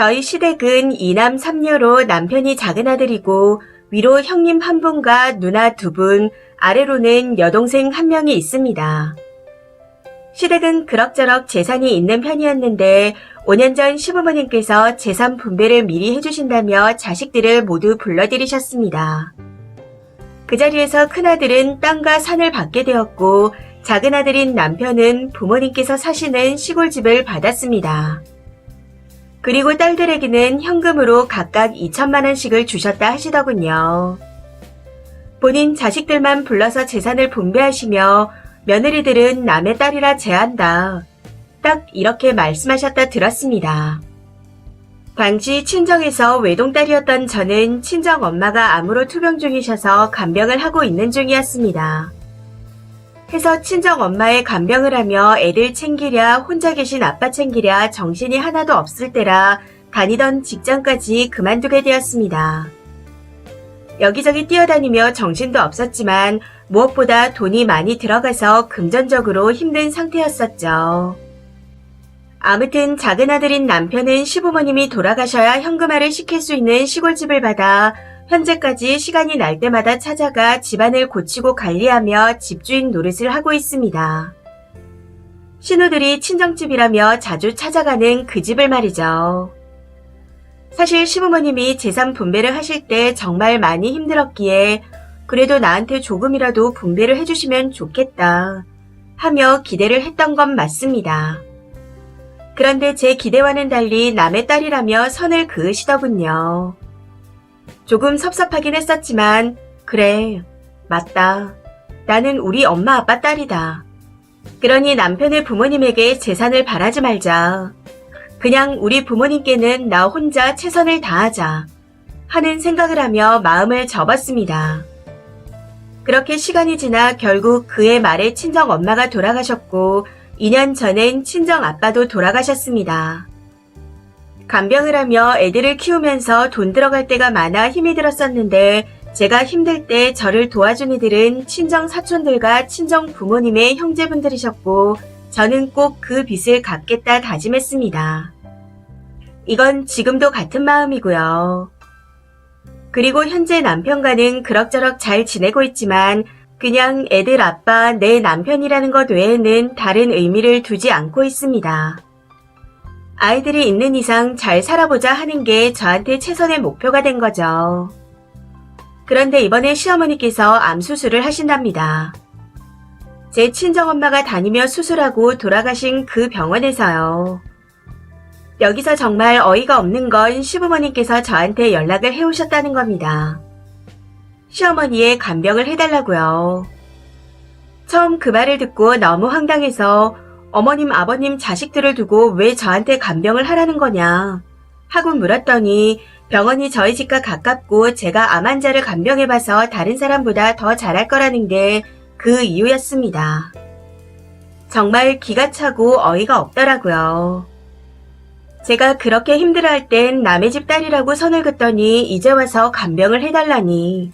저희 시댁은 이남 삼녀로 남편이 작은 아들이고 위로 형님 한 분과 누나 두 분, 아래로는 여동생 한 명이 있습니다. 시댁은 그럭저럭 재산이 있는 편이었는데 5년 전 시부모님께서 재산 분배를 미리 해주신다며 자식들을 모두 불러들이셨습니다. 그 자리에서 큰아들은 땅과 산을 받게 되었고 작은 아들인 남편은 부모님께서 사시는 시골집을 받았습니다. 그리고 딸들에게는 현금으로 각각 2천만 원씩을 주셨다 하시더군요. 본인 자식들만 불러서 재산을 분배하시며 며느리들은 남의 딸이라 제한다. 딱 이렇게 말씀하셨다 들었습니다. 당시 친정에서 외동딸이었던 저는 친정엄마가 암으로 투병 중이셔서 간병을 하고 있는 중이었습니다. 해서 친정엄마의 간병을 하며 애들 챙기랴 혼자 계신 아빠 챙기랴 정신이 하나도 없을 때라 다니던 직장까지 그만두게 되었습니다. 여기저기 뛰어다니며 정신도 없었지만 무엇보다 돈이 많이 들어가서 금전적으로 힘든 상태였었죠. 아무튼 작은 아들인 남편은 시부모님이 돌아가셔야 현금화를 시킬 수 있는 시골집을 받아 현재까지 시간이 날 때마다 찾아가 집안을 고치고 관리하며 집주인 노릇을 하고 있습니다. 신우들이 친정집이라며 자주 찾아가는 그 집을 말이죠. 사실 시부모님이 재산 분배를 하실 때 정말 많이 힘들었기에 그래도 나한테 조금이라도 분배를 해주시면 좋겠다 하며 기대를 했던 건 맞습니다. 그런데 제 기대와는 달리 남의 딸이라며 선을 그으시더군요. 조금 섭섭하긴 했었지만 그래, 맞다. 나는 우리 엄마 아빠 딸이다. 그러니 남편의 부모님에게 재산을 바라지 말자. 그냥 우리 부모님께는 나 혼자 최선을 다하자 하는 생각을 하며 마음을 접었습니다. 그렇게 시간이 지나 결국 그의 말에 친정엄마가 돌아가셨고 2년 전엔 친정아빠도 돌아가셨습니다. 간병을 하며 애들을 키우면서 돈 들어갈 때가 많아 힘이 들었었는데 제가 힘들 때 저를 도와준 이들은 친정 사촌들과 친정 부모님의 형제분들이셨고 저는 꼭 그 빚을 갚겠다 다짐했습니다. 이건 지금도 같은 마음이고요. 그리고 현재 남편과는 그럭저럭 잘 지내고 있지만 그냥 애들 아빠 내 남편이라는 것 외에는 다른 의미를 두지 않고 있습니다. 아이들이 있는 이상 잘 살아보자 하는 게 저한테 최선의 목표가 된 거죠. 그런데 이번에 시어머니께서 암 수술을 하신답니다. 제 친정엄마가 다니며 수술하고 돌아가신 그 병원에서요. 여기서 정말 어이가 없는 건 시부모님께서 저한테 연락을 해오셨다는 겁니다. 시어머니의 간병을 해달라고요. 처음 그 말을 듣고 너무 황당해서 어머님, 아버님, 자식들을 두고 왜 저한테 간병을 하라는 거냐 하고 물었더니 병원이 저희 집과 가깝고 제가 암 환자를 간병해봐서 다른 사람보다 더 잘할 거라는 게 그 이유였습니다. 정말 기가 차고 어이가 없더라고요. 제가 그렇게 힘들어할 땐 남의 집 딸이라고 선을 긋더니 이제 와서 간병을 해달라니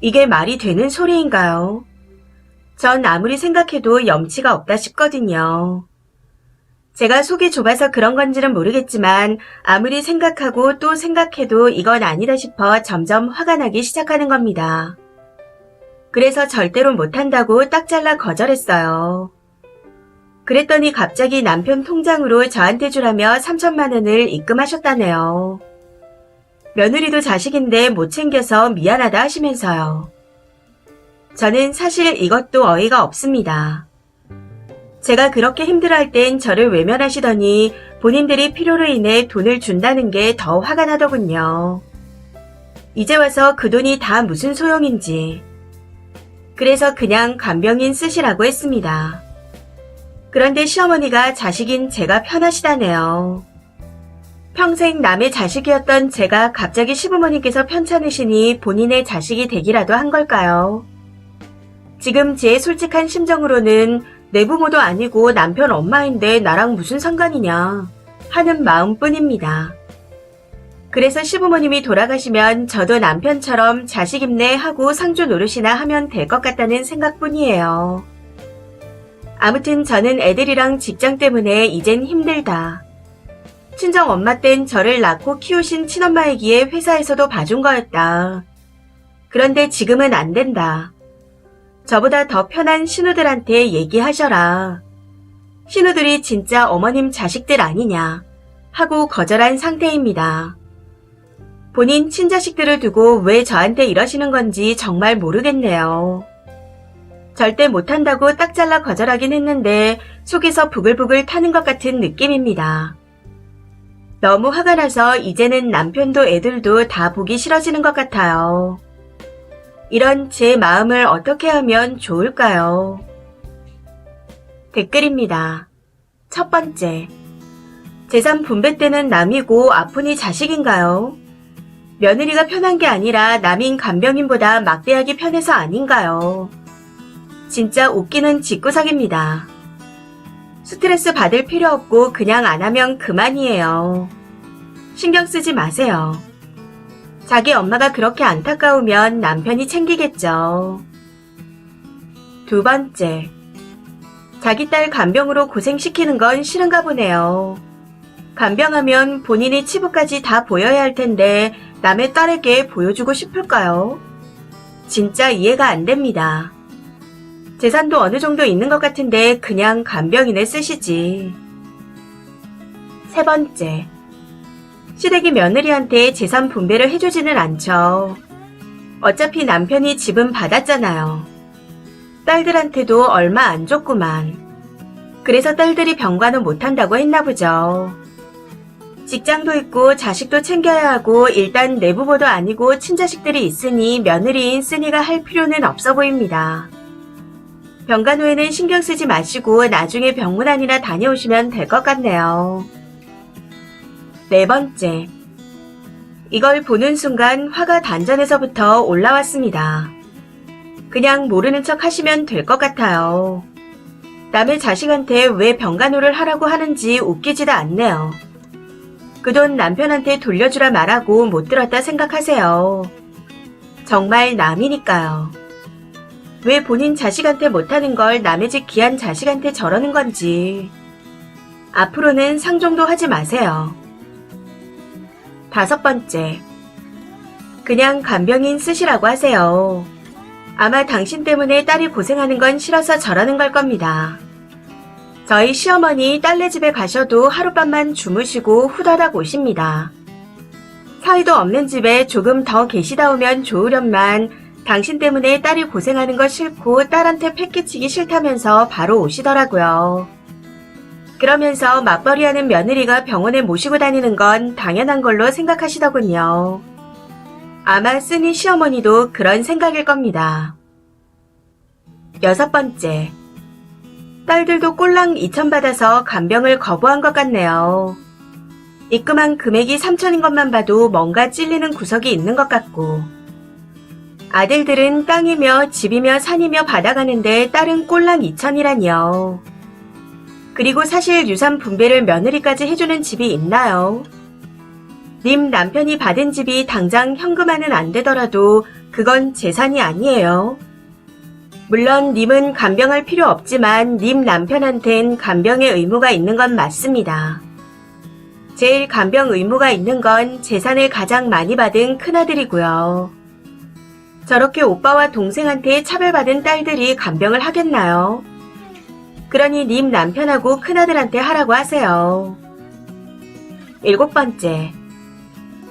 이게 말이 되는 소리인가요? 전 아무리 생각해도 염치가 없다 싶거든요. 제가 속이 좁아서 그런 건지는 모르겠지만 아무리 생각하고 또 생각해도 이건 아니다 싶어 점점 화가 나기 시작하는 겁니다. 그래서 절대로 못한다고 딱 잘라 거절했어요. 그랬더니 갑자기 남편 통장으로 저한테 주라며 3천만 원을 입금하셨다네요. 며느리도 자식인데 못 챙겨서 미안하다 하시면서요. 저는 사실 이것도 어이가 없습니다. 제가 그렇게 힘들어할 땐 저를 외면하시더니 본인들이 필요로 인해 돈을 준다는 게 더 화가 나더군요. 이제 와서 그 돈이 다 무슨 소용인지. 그래서 그냥 간병인 쓰시라고 했습니다. 그런데 시어머니가 자식인 제가 편하시다네요. 평생 남의 자식이었던 제가 갑자기 시부모님께서 편찮으시니 본인의 자식이 되기라도 한 걸까요? 지금 제 솔직한 심정으로는 내 부모도 아니고 남편 엄마인데 나랑 무슨 상관이냐 하는 마음뿐입니다. 그래서 시부모님이 돌아가시면 저도 남편처럼 자식 입내 하고 상주 노릇이나 하면 될 것 같다는 생각뿐이에요. 아무튼 저는 애들이랑 직장 때문에 이젠 힘들다. 친정 엄마 땐 저를 낳고 키우신 친엄마이기에 회사에서도 봐준 거였다. 그런데 지금은 안 된다. 저보다 더 편한 신우들한테 얘기하셔라. 신우들이 진짜 어머님 자식들 아니냐 하고 거절한 상태입니다. 본인 친자식들을 두고 왜 저한테 이러시는 건지 정말 모르겠네요. 절대 못한다고 딱 잘라 거절하긴 했는데 속에서 부글부글 타는 것 같은 느낌입니다. 너무 화가 나서 이제는 남편도 애들도 다 보기 싫어지는 것 같아요. 이런 제 마음을 어떻게 하면 좋을까요? 댓글입니다. 첫 번째, 재산 분배 때는 남이고 아픈이 자식인가요? 며느리가 편한 게 아니라 남인 간병인보다 막대하기 편해서 아닌가요? 진짜 웃기는 직구석입니다. 스트레스 받을 필요 없고 그냥 안 하면 그만이에요. 신경 쓰지 마세요. 자기 엄마가 그렇게 안타까우면 남편이 챙기겠죠. 두 번째, 자기 딸 간병으로 고생시키는 건 싫은가 보네요. 간병하면 본인이 치부까지 다 보여야 할 텐데 남의 딸에게 보여주고 싶을까요? 진짜 이해가 안 됩니다. 재산도 어느 정도 있는 것 같은데 그냥 간병인을 쓰시지. 세 번째, 시댁이 며느리한테 재산 분배를 해주지는 않죠. 어차피 남편이 집은 받았잖아요. 딸들한테도 얼마 안 줬구만. 그래서 딸들이 병관은 못한다고 했나 보죠. 직장도 있고 자식도 챙겨야 하고 일단 내부보도 아니고 친자식들이 있으니 며느리인 쓰니가 할 필요는 없어 보입니다. 병간 후에는 신경 쓰지 마시고 나중에 병문안이나 다녀오시면 될 것 같네요. 네 번째, 이걸 보는 순간 화가 단전에서부터 올라왔습니다. 그냥 모르는 척 하시면 될 것 같아요. 남의 자식한테 왜 병간호를 하라고 하는지 웃기지도 않네요. 그 돈 남편한테 돌려주라 말하고 못 들었다 생각하세요. 정말 남이니까요. 왜 본인 자식한테 못하는 걸 남의 집 귀한 자식한테 저러는 건지. 앞으로는 상종도 하지 마세요. 다섯 번째, 그냥 간병인 쓰시라고 하세요. 아마 당신 때문에 딸이 고생하는 건 싫어서 저러는 걸 겁니다. 저희 시어머니 딸네 집에 가셔도 하룻밤만 주무시고 후다닥 오십니다. 사이도 없는 집에 조금 더 계시다 오면 좋으련만 당신 때문에 딸이 고생하는 거 싫고 딸한테 패기치기 싫다면서 바로 오시더라고요. 그러면서 맞벌이하는 며느리가 병원에 모시고 다니는 건 당연한 걸로 생각하시더군요. 아마 쓰니 시어머니도 그런 생각일 겁니다. 여섯 번째, 딸들도 꼴랑 2천 받아서 간병을 거부한 것 같네요. 입금한 금액이 3천인 것만 봐도 뭔가 찔리는 구석이 있는 것 같고, 아들들은 땅이며 집이며 산이며 받아가는데 딸은 꼴랑 2천이라니요. 그리고 사실 유산 분배를 며느리까지 해주는 집이 있나요? 님 남편이 받은 집이 당장 현금화는 안 되더라도 그건 재산이 아니에요. 물론 님은 간병할 필요 없지만 님 남편한텐 간병의 의무가 있는 건 맞습니다. 제일 간병 의무가 있는 건 재산을 가장 많이 받은 큰아들이고요. 저렇게 오빠와 동생한테 차별받은 딸들이 간병을 하겠나요? 그러니 님 남편하고 큰아들한테 하라고 하세요. 일곱 번째,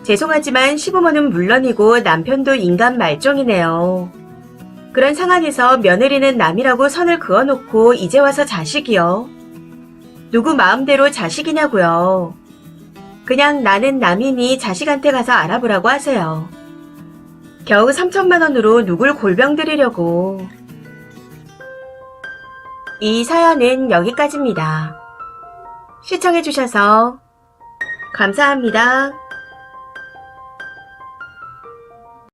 죄송하지만 시부모는 물론이고 남편도 인간 말종이네요. 그런 상황에서 며느리는 남이라고 선을 그어놓고 이제 와서 자식이요. 누구 마음대로 자식이냐고요. 그냥 나는 남이니 자식한테 가서 알아보라고 하세요. 겨우 3천만 원으로 누굴 골병 들이려고. 이 사연은 여기까지입니다. 시청해주셔서 감사합니다.